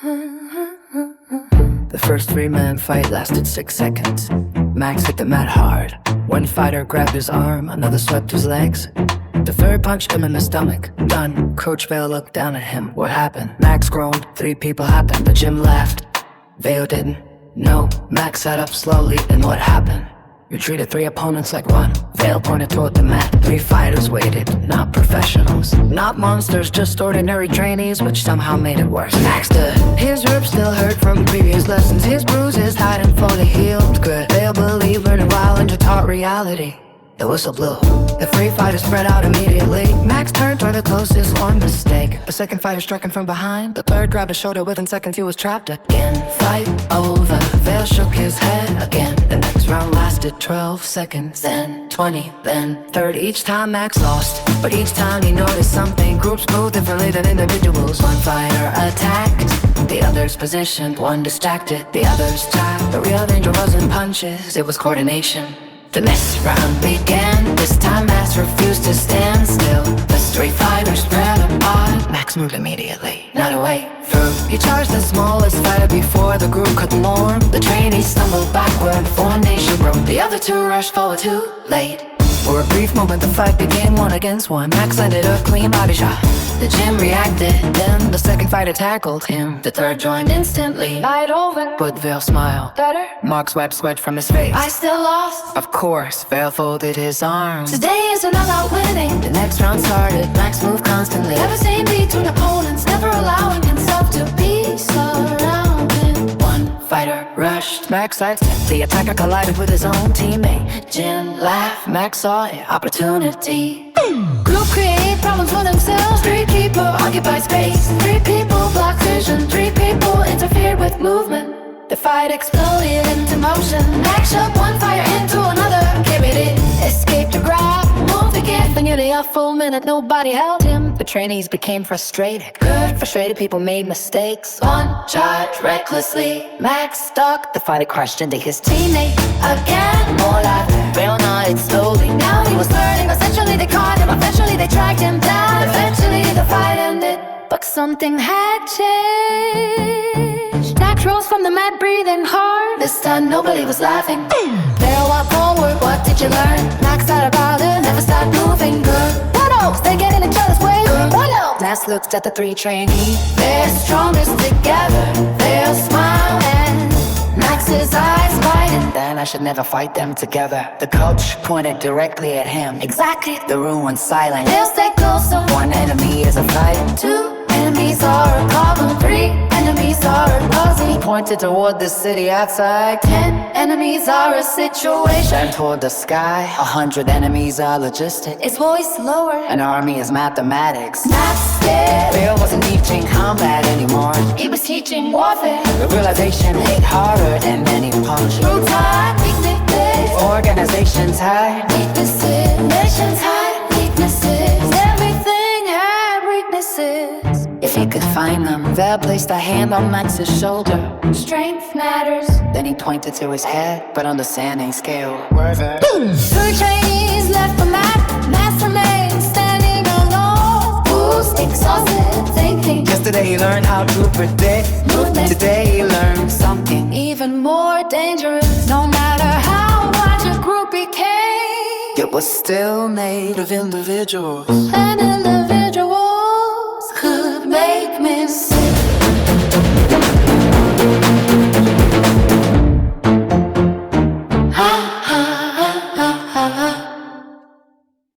The first three-man fight lasted 6 seconds. Maxx hit the mat hard. One fighter grabbed his arm, another swept his legs. The third punched him in the stomach. Done. Coach Vale looked down at him. What happened? Maxx groaned. 3 people happened, but Jim laughed. Vale didn't. No. Maxx sat up slowly, and what happened? You treated 3 opponents like one. Vale pointed toward the mat. 3 fighters waited, not professionals. Not monsters, just ordinary trainees, which somehow made it worse. Maxx stood. His ribs still hurt from previous lessons. His bruises hadn't fully healed. Good. Vale believed learning while into taught reality. The whistle blew. The 3 fighters spread out immediately. Maxx turned toward the closest, one mistake. The second fighter struck him from behind. The third grabbed his shoulder. Within seconds he was trapped again. Fight over. Vale shook his head again. The next round lasted 12 seconds, then 20, then 30. Each time Maxx lost, but each time he noticed something. Groups moved differently than individuals. One fighter attacked, the others positioned. One distracted, the others tapped. The real danger wasn't punches, it was coordination. The next round began. This time Maxx refused to stand still. The 3 fighters spread apart. Maxx moved immediately, not away through. He charged the smallest fighter before the group could mourn. The trainee stumbled backward, formation broke. The other 2 rushed forward too late. For a brief moment the fight became 1 against 1. Maxx landed a clean body shot. The gym reacted, then the second fighter tackled him. The third joined instantly. Fight over. But Vale smiled. Better. Maxx wiped sweat from his face. I still lost. Of course, Vale folded his arms. Today is another winning. The next round started. Maxx moved constantly. Never seen between opponents, never allowing himself to be surrounded. One fighter rushed. Maxx sidestepped. The attacker collided with his own teammate. Jim laughed. Maxx saw an opportunity. Group create problems for themselves. 3 people occupy space. 3 people block vision. 3 people interfered with movement. The fight exploded into motion. Maxx shoved 1 fire into another. Carried it, escaped to grab. Moved again for nearly a full minute. Nobody held him. The trainees became frustrated. Good, frustrated people made mistakes. One charged recklessly. Maxx stuck. The fighter crashed into his teammate. Again, more laughter. Vale nodded slowly. Now he was learning. Essentially they caught him. Eventually they tracked him down. Eventually the fight ended. But something had changed. Maxx rose from the mat, breathing hard. This time nobody was laughing. Vale walked forward. What did you learn? Maxx thought about it. Never stopped moving. Good. What else? They get in each other's way. Good. What else? Maxx looked at the 3 trainees. They're strongest together. They'll smile and Max's eyes widened. Then I should never fight them together. The coach pointed directly at him. Exactly. The room went silent. They'll stay closer. 1 enemy is a fight. 2 enemies are a problem. 3 enemies are a puzzle. He pointed toward the city outside. 10 enemies are a situation. Then toward the sky. 100 enemies are logistics. His voice lower. An army is mathematics. Maxx scared. Vale wasn't teaching combat anymore. He was teaching warfare. The realization hit harder than many punches. Through time, weaknesses. Organizations hide weaknesses. Nations hide weaknesses. Everything had weaknesses. If he could find them. Vale placed a hand on Max's shoulder. Strength matters. Then he pointed to his head, but on the sanding scale. Where's it? 3 trainees left the mat. Maxx remained standing alone. Who's exhausted thinking? Yesterday he learned how to predict movement. Today he learned something even more dangerous. No matter how large a group became, it was still made of individuals. And